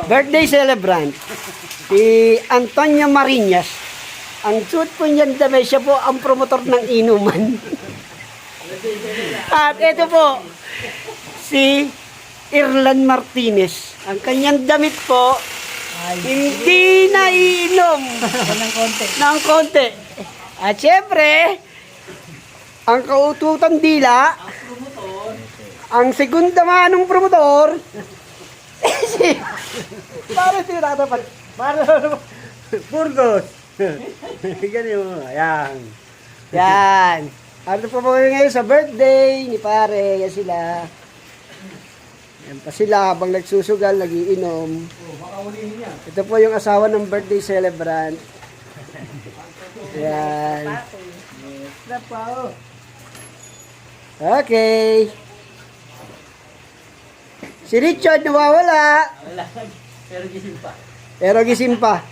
birthday celebrant, si Antonio Marinas. Ang suit po niyan dami, siya po ang promotor ng inuman. At ito po, si Irlan Martinez. Ang kanyang damit po, hindi na iinom ng konti. At syempre, ang kaututan dila, ang segunda manong promotor, para tinatapat, para Burgos. Ganyan mo, ayan. Yan. Ano po po ngayon sa birthday ni pare, yan sila. Yan pa sila habang nagsusugal, nagiinom. Ito po yung asawa ng birthday celebrant. Yan. Okay. Si Richard nawawala. Pero gising pa. Pero gising pa.